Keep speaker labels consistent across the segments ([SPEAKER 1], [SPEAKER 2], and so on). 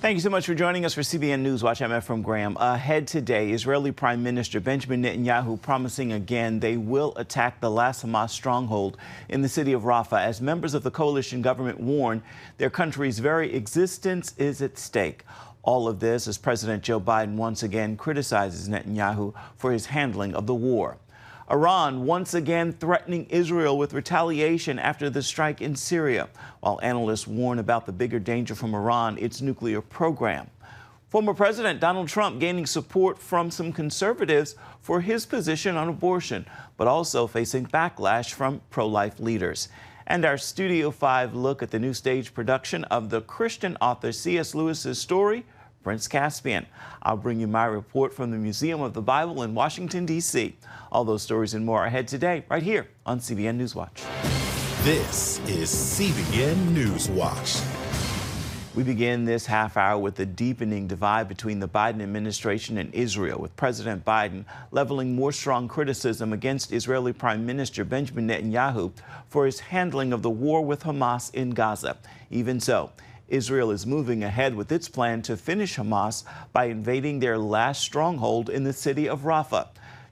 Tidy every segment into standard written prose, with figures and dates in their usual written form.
[SPEAKER 1] Thank you so much for joining us for CBN NewsWatch. I'm Ephraim Graham. Ahead today, Israeli Prime Minister Benjamin Netanyahu promising again they will attack the last Hamas stronghold in the city of Rafah as members of the coalition government warn their country's very existence is at stake. All of this as President Joe Biden once again criticizes Netanyahu for his handling of the war. Iran once again threatening Israel with retaliation after the strike in Syria, while analysts warn about the bigger danger from Iran, its nuclear program. Former President Donald Trump gaining support from some conservatives for his position on abortion, but also facing backlash from pro-life leaders. And our Studio 5 look at the new stage production of the Christian author C.S. Lewis's story, Prince Caspian. I'll bring you my report from the Museum of the Bible in Washington, D.C. All those stories and more are ahead today, right here on CBN NewsWatch.
[SPEAKER 2] This is CBN NewsWatch.
[SPEAKER 1] We begin this half hour with the deepening divide between the Biden administration and Israel, with President Biden leveling more strong criticism against Israeli Prime Minister Benjamin Netanyahu for his handling of the war with Hamas in Gaza. Even so, Israel is moving ahead with its plan to finish Hamas by invading their last stronghold in the city of Rafah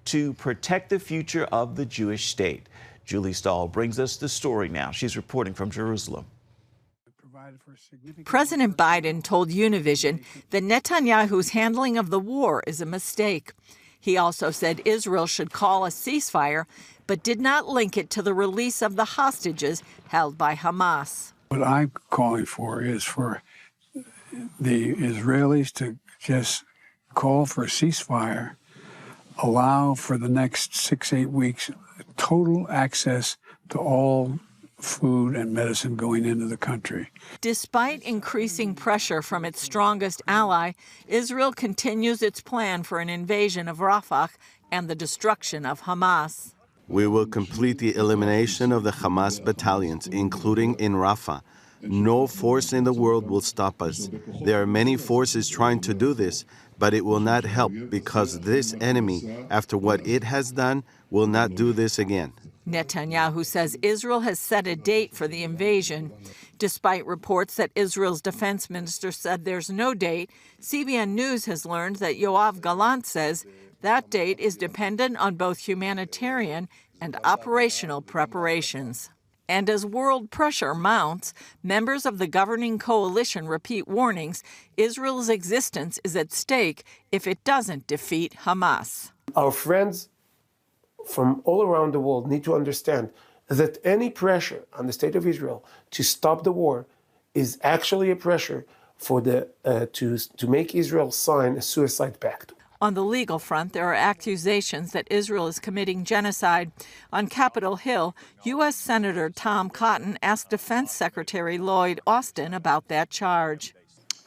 [SPEAKER 1] to protect the future of the Jewish state. Julie Stahl brings us the story now. She's reporting from Jerusalem.
[SPEAKER 3] President Biden told Univision that Netanyahu's handling of the war is a mistake. He also said Israel should call a ceasefire, but did not link it to the release of the hostages held by Hamas.
[SPEAKER 4] What I'm calling for is for the Israelis to just call for a ceasefire, allow for the next 6-8 weeks total access to all food and medicine going into the country.
[SPEAKER 3] Despite increasing pressure from its strongest ally, Israel continues its plan for an invasion of Rafah and the destruction of Hamas.
[SPEAKER 5] We will complete the elimination of the Hamas battalions, including in Rafah. No force in the world will stop us. There are many forces trying to do this, but it will not help because this enemy, after what it has done, will not do this again.
[SPEAKER 3] Netanyahu says Israel has set a date for the invasion. Despite reports that Israel's defense minister said there's no date, CBN News has learned that Yoav Gallant says that date is dependent on both humanitarian and operational preparations. And as world pressure mounts, members of the governing coalition repeat warnings Israel's existence is at stake if it doesn't defeat Hamas.
[SPEAKER 6] Our friends from all around the world need to understand that any pressure on the state of Israel to stop the war is actually a pressure for to make Israel sign a suicide pact.
[SPEAKER 3] On the legal front, there are accusations that Israel is committing genocide. On Capitol Hill, U.S. Senator Tom Cotton asked Defense Secretary Lloyd Austin about that charge.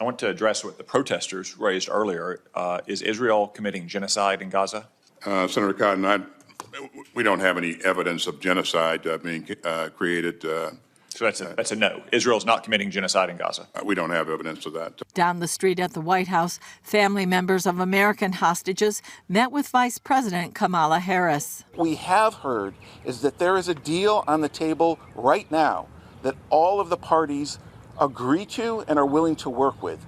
[SPEAKER 7] I want to address what the protesters raised earlier. Is Israel committing genocide in Gaza?
[SPEAKER 8] Senator Cotton, we don't have any evidence of genocide being created.
[SPEAKER 7] So that's a no. Israel's not committing genocide in Gaza.
[SPEAKER 8] We don't have evidence of that.
[SPEAKER 3] Down the street at the White House, family members of American hostages met with Vice President Kamala Harris.
[SPEAKER 9] We have heard is that there is a deal on the table right now that all of the parties agree to and are willing to work with.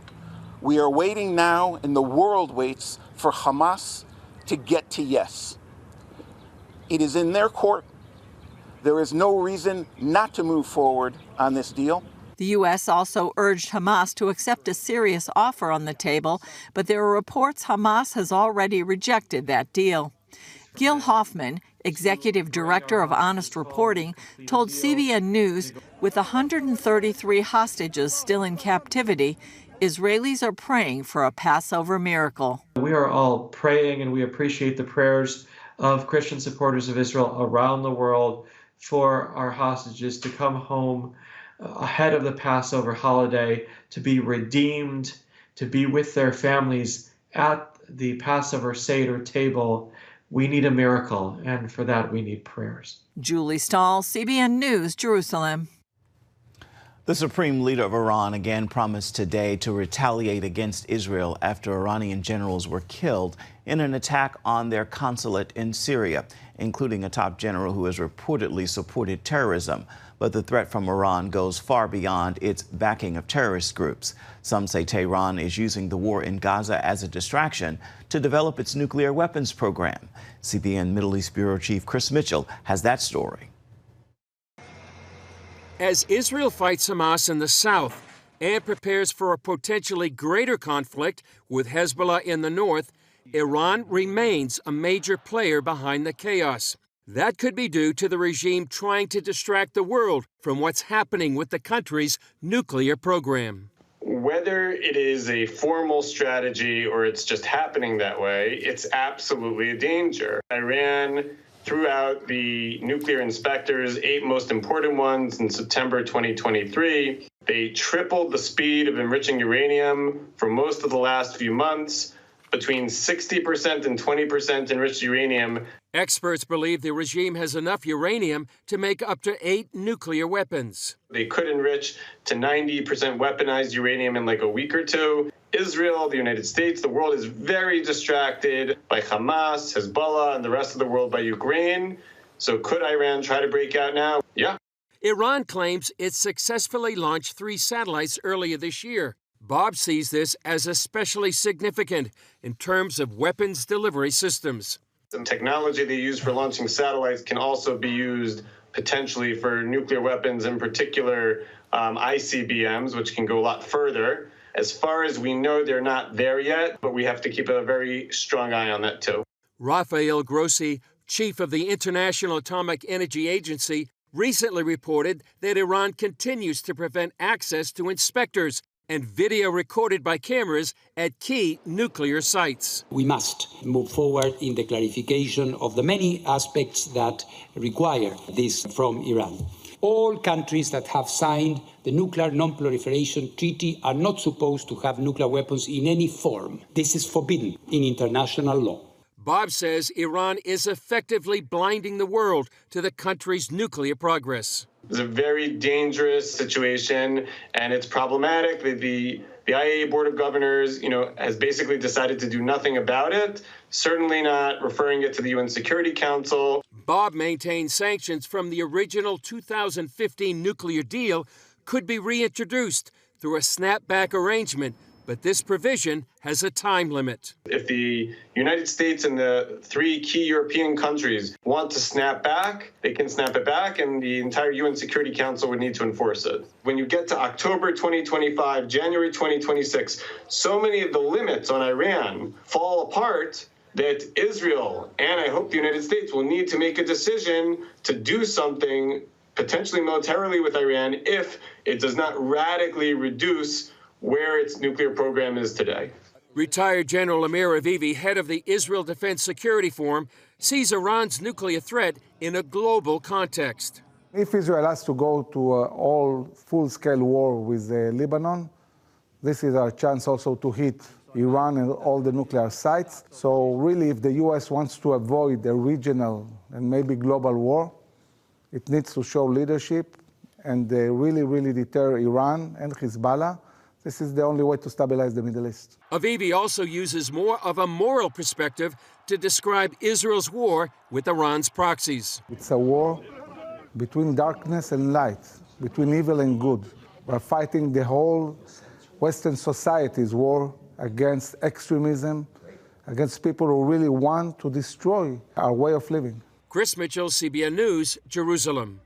[SPEAKER 9] We are waiting now, and the world waits for Hamas to get to yes. It is in their court. There is no reason not to move forward on this deal.
[SPEAKER 3] The U.S. also urged Hamas to accept a serious offer on the table, but there are reports Hamas has already rejected that deal. Gil Hoffman, executive director of Honest Reporting, told CBN News with 133 hostages still in captivity, Israelis are praying for a Passover miracle.
[SPEAKER 10] We are all praying, and we appreciate the prayers of Christian supporters of Israel around the world for our hostages to come home ahead of the Passover holiday, to be redeemed, to be with their families at the Passover Seder table. We need a miracle, and for that we need prayers.
[SPEAKER 3] Julie Stahl, CBN News, Jerusalem.
[SPEAKER 1] The Supreme Leader of Iran again promised today to retaliate against Israel after Iranian generals were killed in an attack on their consulate in Syria, including a top general who has reportedly supported terrorism. But the threat from Iran goes far beyond its backing of terrorist groups. Some say Tehran is using the war in Gaza as a distraction to develop its nuclear weapons program. CBN Middle East Bureau Chief Chris Mitchell has that story.
[SPEAKER 11] As Israel fights Hamas in the south and prepares for a potentially greater conflict with Hezbollah in the north, Iran remains a major player behind the chaos. That could be due to the regime trying to distract the world from what's happening with the country's nuclear program.
[SPEAKER 12] Whether it is a formal strategy or it's just happening that way, it's absolutely a danger. Iran threw out the nuclear inspectors, 8 most important ones, in September 2023. They tripled the speed of enriching uranium for most of the last few months, between 60% and 20% enriched uranium.
[SPEAKER 11] Experts believe the regime has enough uranium to make up to 8 nuclear weapons.
[SPEAKER 12] They could enrich to 90% weaponized uranium in like a week or two. Israel, the United States, the world is very distracted by Hamas, Hezbollah, and the rest of the world by Ukraine. So could Iran try to break out now? Yeah.
[SPEAKER 11] Iran claims it successfully launched 3 satellites earlier this year. Bob sees this as especially significant in terms of weapons delivery systems.
[SPEAKER 12] The technology they use for launching satellites can also be used potentially for nuclear weapons, in particular ICBMs, which can go a lot further. As far as we know, they're not there yet, but we have to keep a very strong eye on that too.
[SPEAKER 11] Rafael Grossi, chief of the International Atomic Energy Agency, recently reported that Iran continues to prevent access to inspectors and video recorded by cameras at key nuclear sites.
[SPEAKER 13] We must move forward in the clarification of the many aspects that require this from Iran. All countries that have signed the Nuclear Non-Proliferation Treaty are not supposed to have nuclear weapons in any form. This is forbidden in international law.
[SPEAKER 11] Bob says Iran is effectively blinding the world to the country's nuclear progress.
[SPEAKER 12] It's a very dangerous situation, and it's problematic that the IAEA Board of Governors, has basically decided to do nothing about it, certainly not referring it to the UN Security Council.
[SPEAKER 11] Bob maintains sanctions from the original 2015 nuclear deal could be reintroduced through a snapback arrangement, but this provision has a time limit.
[SPEAKER 12] If the United States and the 3 key European countries want to snap back, they can snap it back, and the entire UN Security Council would need to enforce it. When you get to October 2025, January 2026, so many of the limits on Iran fall apart that Israel, and I hope the United States, will need to make a decision to do something, potentially militarily, with Iran if it does not radically reduce where its nuclear program is today.
[SPEAKER 11] Retired General Amir Avivi, head of the Israel Defense Security Forum, sees Iran's nuclear threat in a global context.
[SPEAKER 14] If Israel has to go to all full-scale war with Lebanon, this is our chance also to hit Iran and all the nuclear sites. So really, if the U.S. wants to avoid a regional and maybe global war, it needs to show leadership and really deter Iran and Hezbollah. This is the only way to stabilize the Middle East.
[SPEAKER 11] Avivi also uses more of a moral perspective to describe Israel's war with Iran's proxies.
[SPEAKER 14] It's a war between darkness and light, between evil and good. We're fighting the whole Western society's war against extremism, against people who really want to destroy our way of living.
[SPEAKER 11] Chris Mitchell, CBN News, Jerusalem.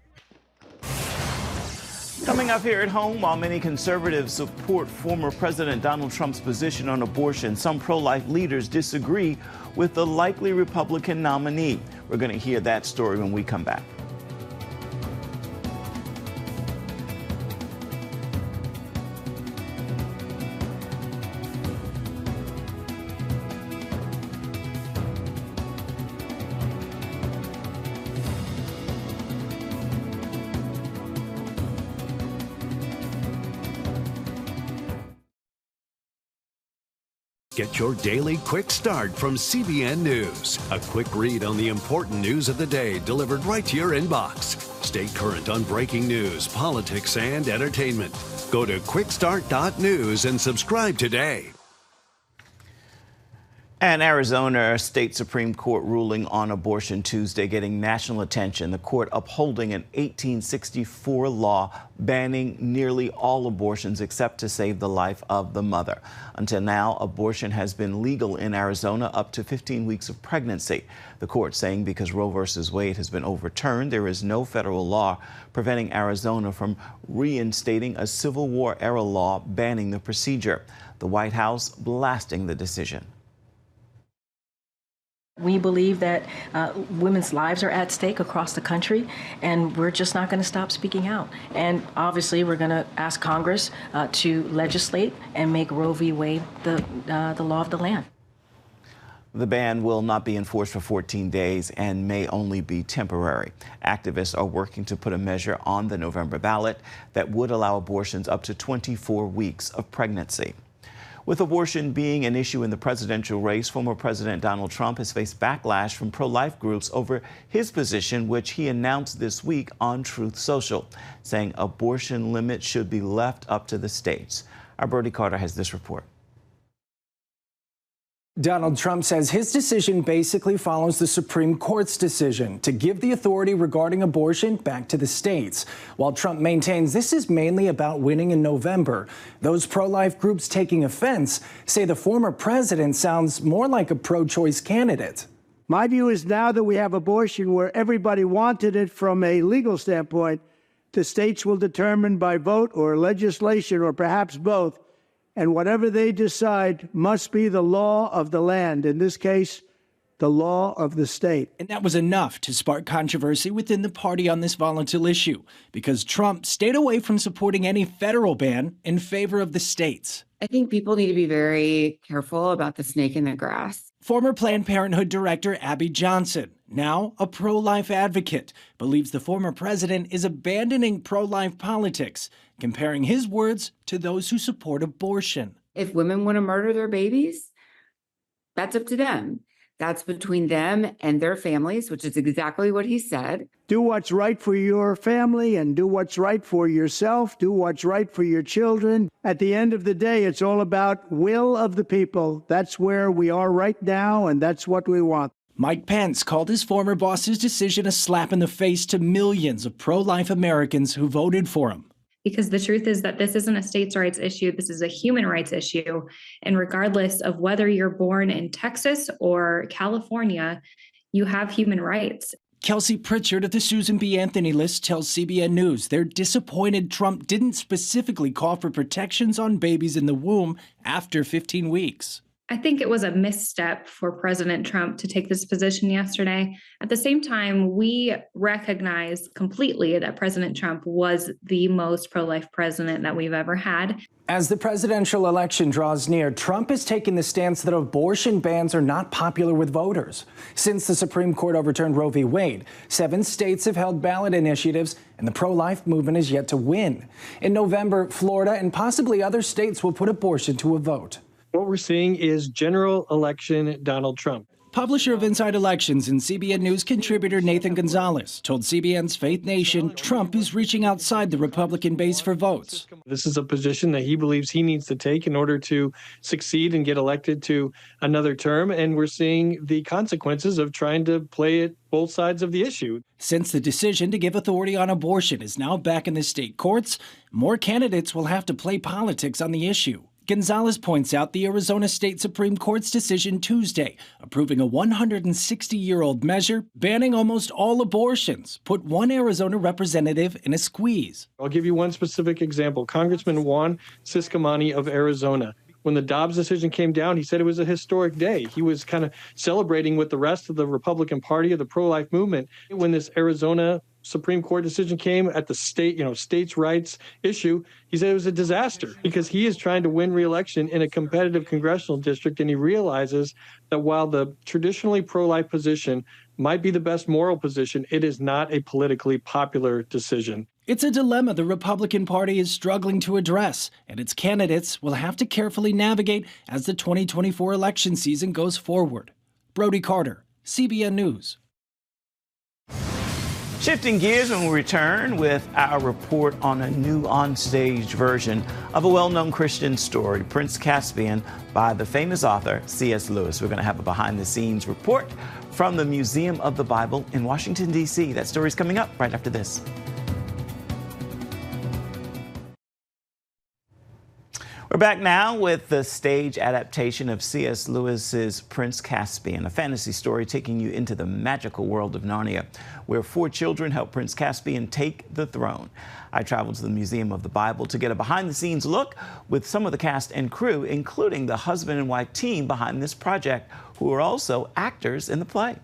[SPEAKER 1] Coming up here at home, while many conservatives support former President Donald Trump's position on abortion, some pro-life leaders disagree with the likely Republican nominee. We're going to hear that story when we come back.
[SPEAKER 15] Get your daily quick start from CBN News. A quick read on the important news of the day delivered right to your inbox. Stay current on breaking news, politics, and entertainment. Go to quickstart.news and subscribe today.
[SPEAKER 1] And Arizona State Supreme Court ruling on abortion Tuesday getting national attention. The court upholding an 1864 law banning nearly all abortions except to save the life of the mother. Until now, abortion has been legal in Arizona up to 15 weeks of pregnancy. The court saying because Roe v. Wade has been overturned, there is no federal law preventing Arizona from reinstating a Civil War-era law banning the procedure. The White House blasting the decision.
[SPEAKER 16] We believe that women's lives are at stake across the country, and we're just not going to stop speaking out. And obviously, we're going to ask Congress to legislate and make Roe v. Wade the law of the land.
[SPEAKER 1] The ban will not be enforced for 14 days and may only be temporary. Activists are working to put a measure on the November ballot that would allow abortions up to 24 weeks of pregnancy. With abortion being an issue in the presidential race, former President Donald Trump has faced backlash from pro-life groups over his position, which he announced this week on Truth Social, saying abortion limits should be left up to the states. Our Brody Carter has this report.
[SPEAKER 17] Donald Trump says his decision basically follows the Supreme Court's decision to give the authority regarding abortion back to the states. While Trump maintains this is mainly about winning in November, those pro-life groups taking offense say the former president sounds more like a pro-choice candidate.
[SPEAKER 18] My view is now that we have abortion where everybody wanted it from a legal standpoint, the states will determine by vote or legislation or perhaps both, and whatever they decide must be the law of the land, in this case, the law of the state.
[SPEAKER 17] And that was enough to spark controversy within the party on this volatile issue, because Trump stayed away from supporting any federal ban in favor of the states.
[SPEAKER 19] I think people need to be very careful about the snake in the grass.
[SPEAKER 17] Former Planned Parenthood director Abby Johnson, now a pro-life advocate, believes the former president is abandoning pro-life politics, comparing his words to those who support abortion.
[SPEAKER 19] If women want to murder their babies, that's up to them. That's between them and their families, which is exactly what he said.
[SPEAKER 18] Do what's right for your family and do what's right for yourself. Do what's right for your children. At the end of the day, it's all about will of the people. That's where we are right now, and that's what we want.
[SPEAKER 17] Mike Pence called his former boss's decision a slap in the face to millions of pro-life Americans who voted for him.
[SPEAKER 20] Because the truth is that this isn't a states' rights issue, this is a human rights issue. And regardless of whether you're born in Texas or California, you have human rights.
[SPEAKER 17] Kelsey Pritchard of the Susan B. Anthony list tells CBN News they're disappointed Trump didn't specifically call for protections on babies in the womb after 15 weeks.
[SPEAKER 20] I think it was a misstep for President Trump to take this position yesterday. At the same time, we recognize completely that President Trump was the most pro-life president that we've ever had.
[SPEAKER 17] As the presidential election draws near, Trump is taking the stance that abortion bans are not popular with voters. Since the Supreme Court overturned Roe v. Wade, 7 states have held ballot initiatives, and the pro-life movement is yet to win. In November, Florida and possibly other states will put abortion to a vote.
[SPEAKER 10] What we're seeing is general election Donald Trump.
[SPEAKER 17] Publisher of Inside Elections and CBN News contributor Nathan Gonzalez told CBN's Faith Nation Trump is reaching outside the Republican base for votes.
[SPEAKER 10] This is a position that he believes he needs to take in order to succeed and get elected to another term, and we're seeing the consequences of trying to play it both sides of the issue.
[SPEAKER 17] Since the decision to give authority on abortion is now back in the state courts, more candidates will have to play politics on the issue. Gonzalez points out the Arizona State Supreme Court's decision Tuesday, approving a 160-year-old measure banning almost all abortions, put one Arizona representative in a squeeze.
[SPEAKER 10] I'll give you one specific example. Congressman Juan Ciscomani of Arizona. When the Dobbs decision came down, he said it was a historic day. He was kind of celebrating with the rest of the Republican Party of the pro-life movement. When this Arizona Supreme Court decision came at the states' rights issue, he said it was a disaster because he is trying to win re-election in a competitive congressional district, and he realizes that while the traditionally pro-life position might be the best moral position, it is not a politically popular decision.
[SPEAKER 17] It's a dilemma the Republican Party is struggling to address, and its candidates will have to carefully navigate as the 2024 election season goes forward. Brody Carter, CBN News.
[SPEAKER 1] Shifting gears when we return with our report on a new onstage version of a well-known Christian story, Prince Caspian, by the famous author C.S. Lewis. We're going to have a behind-the-scenes report from the Museum of the Bible in Washington, D.C. That story's coming up right after this. We're back now with the stage adaptation of C.S. Lewis's Prince Caspian, a fantasy story taking you into the magical world of Narnia, where 4 children help Prince Caspian take the throne. I traveled to the Museum of the Bible to get a behind-the-scenes look with some of the cast and crew, including the husband and wife team behind this project, who are also actors in the play.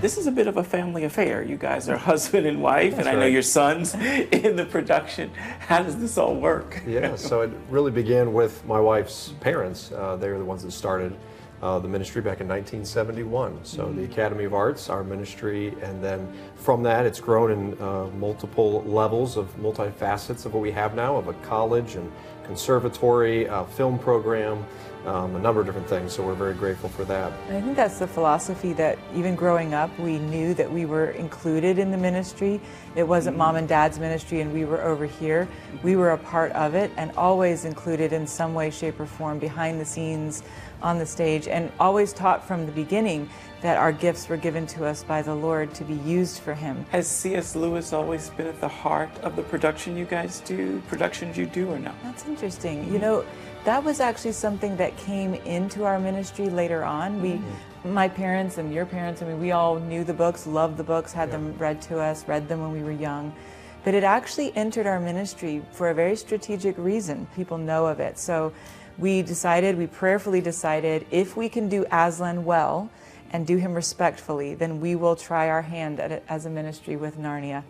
[SPEAKER 1] This is a bit of a family affair. You guys are husband and wife, and I know your son's in the production. How does this all work?
[SPEAKER 21] Yeah, so it really began with my wife's parents. They were the ones that started the ministry back in 1971. So the Academy of Arts, our ministry, and then from that it's grown in multiple levels of multifacets of what we have now, of a college and conservatory, a film program, a number of different things, so we're very grateful for that.
[SPEAKER 22] I think that's the philosophy that even growing up, we knew that we were included in the ministry. It wasn't mom and dad's ministry and we were over here. We were a part of it and always included in some way, shape, or form behind the scenes, on the stage, and always taught from the beginning that our gifts were given to us by the Lord to be used for Him.
[SPEAKER 1] Has C.S. Lewis always been at the heart of the productions you do, or no?
[SPEAKER 22] That's interesting. You know, that was actually something that came into our ministry later on. My parents and your parents, I mean, we all knew the books, loved the books, had them read to us, read them when we were young. But it actually entered our ministry for a very strategic reason. People know of it. So we prayerfully decided, if we can do Aslan well and do him respectfully, then we will try our hand at it as a ministry with Narnia.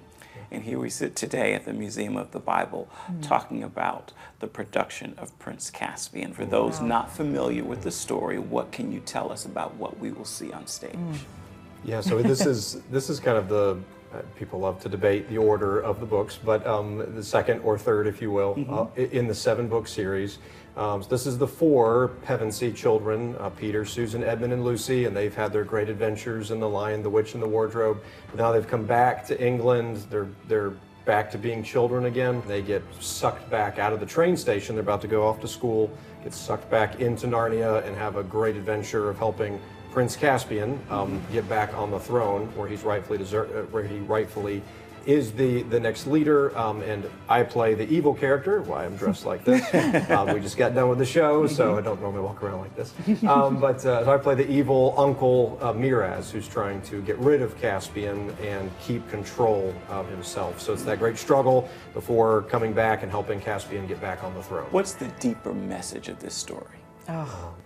[SPEAKER 1] And here we sit today at the Museum of the Bible talking about the production of Prince Caspian. For those not familiar with the story, what can you tell us about what we will see on stage?
[SPEAKER 21] Yeah, so this is kind of the, people love to debate the order of the books, but the second or third, if you will, in the 7-book series. So this is the 4 Pevensey children, Peter, Susan, Edmund, and Lucy, and they've had their great adventures in The Lion, the Witch, and the Wardrobe. Now they've come back to England. They're back to being children again. They get sucked back out of the train station. They're about to go off to school, get sucked back into Narnia, and have a great adventure of helping Prince Caspian get back on the throne, where he rightfully is the next leader, and I play the evil character. Why I'm dressed like this. We just got done with the show, so I don't normally walk around like this. So I play the evil Uncle Miraz, who's trying to get rid of Caspian and keep control of himself. So it's that great struggle before coming back and helping Caspian get back on the throne.
[SPEAKER 1] What's the deeper message of this story?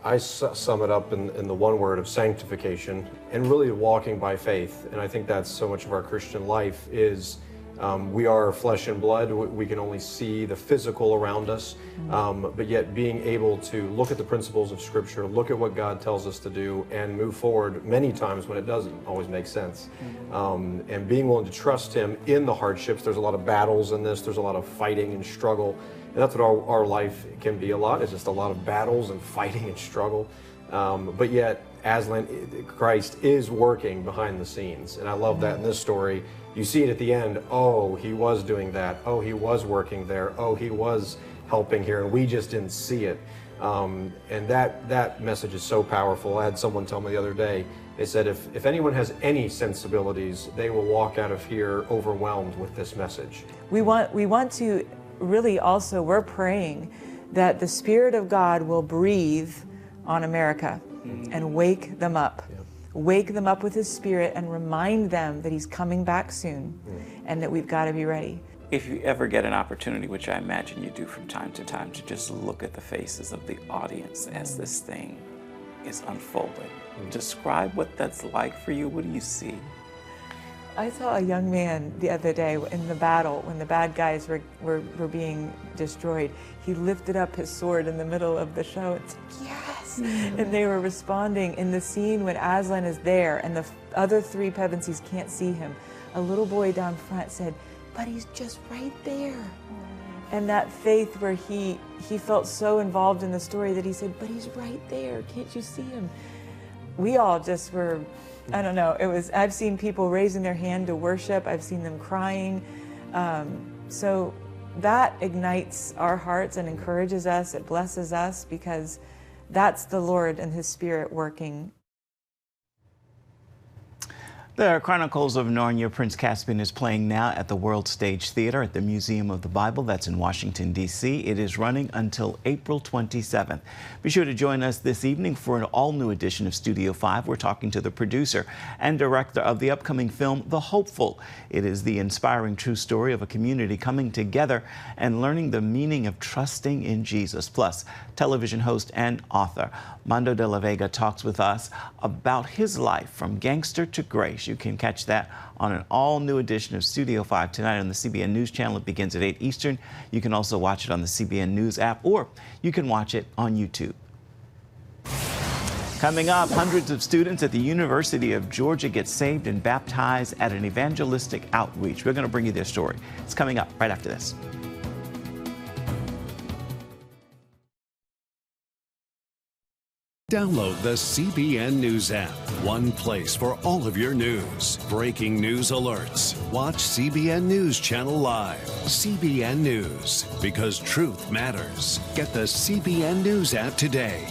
[SPEAKER 21] I sum it up in the one word of sanctification and really walking by faith. And I think that's so much of our Christian life is we are flesh and blood. We can only see the physical around us, but yet being able to look at the principles of Scripture, look at what God tells us to do, and move forward many times when it doesn't always make sense. And being willing to trust Him in the hardships. There's a lot of battles in this. There's a lot of fighting and struggle. And that's what our life can be a lot. It's just a lot of battles and fighting and struggle. But yet, Aslan, Christ is working behind the scenes. And I love that in this story. You see it at the end. Oh, He was doing that. Oh, He was working there. Oh, He was helping here. And we just didn't see it. And that message is so powerful. I had someone tell me the other day, they said, if anyone has any sensibilities, they will walk out of here overwhelmed with this message.
[SPEAKER 22] We want to really also, we're praying that the Spirit of God will breathe on America and wake them up. Wake them up with His Spirit and remind them that He's coming back soon and that we've got to be ready.
[SPEAKER 1] If you ever get an opportunity, which I imagine you do from time to time, to just look at the faces of the audience as this thing is unfolding, describe what that's like for you. What do you see?
[SPEAKER 22] I saw a young man the other day in the battle when the bad guys were being destroyed. He lifted up his sword in the middle of the show and said, yes! And they were responding in the scene when Aslan is there and the other 3 Pevensies can't see him. A little boy down front said, but he's just right there. And that faith where he felt so involved in the story that he said, but he's right there, can't you see him? We all just were, I don't know, I've seen people raising their hand to worship, I've seen them crying. So that ignites our hearts and encourages us, it blesses us, because that's the Lord and His Spirit working.
[SPEAKER 1] The Chronicles of Narnia, Prince Caspian, is playing now at the World Stage Theater at the Museum of the Bible. That's in Washington, D.C. It is running until April 27th. Be sure to join us this evening for an all-new edition of Studio 5. We're talking to the producer and director of the upcoming film, The Hopeful. It is the inspiring true story of a community coming together and learning the meaning of trusting in Jesus. Plus, television host and author Mando de la Vega talks with us about his life from gangster to grace. You can catch that on an all-new edition of Studio 5 tonight on the CBN News Channel. It begins at 8 Eastern. You can also watch it on the CBN News app, or you can watch it on YouTube. Coming up, hundreds of students at the University of Georgia get saved and baptized at an evangelistic outreach. We're going to bring you their story. It's coming up right after this.
[SPEAKER 15] Download the CBN News app. One place for all of your news. Breaking news alerts. Watch CBN News Channel Live. CBN News, because truth matters. Get the CBN News app today.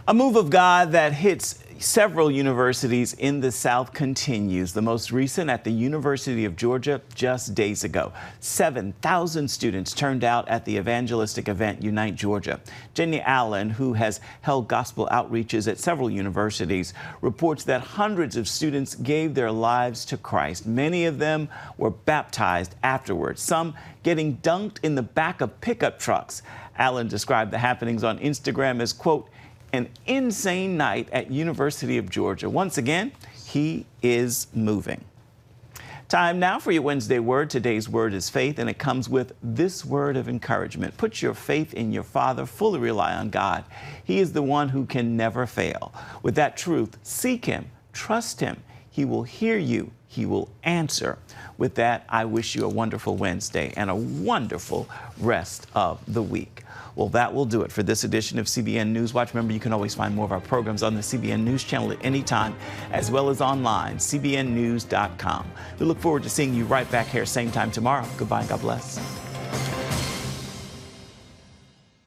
[SPEAKER 1] A move of God that hits several universities in the South continues. The most recent at the University of Georgia just days ago. 7,000 students turned out at the evangelistic event Unite Georgia. Jenny Allen, who has held gospel outreaches at several universities, reports that hundreds of students gave their lives to Christ. Many of them were baptized afterwards, some getting dunked in the back of pickup trucks. Allen described the happenings on Instagram as, quote, an insane night at University of Georgia. Once again, he is moving. Time now for your Wednesday word. Today's word is faith, and it comes with this word of encouragement. Put your faith in your Father, fully rely on God. He is the one who can never fail. With that truth, seek Him, trust Him. He will hear you. He will answer. With that, I wish you a wonderful Wednesday and a wonderful rest of the week. Well, that will do it for this edition of CBN NewsWatch. Remember, you can always find more of our programs on the CBN News Channel at any time, as well as online, cbnnews.com. We look forward to seeing you right back here same time tomorrow. Goodbye and God bless.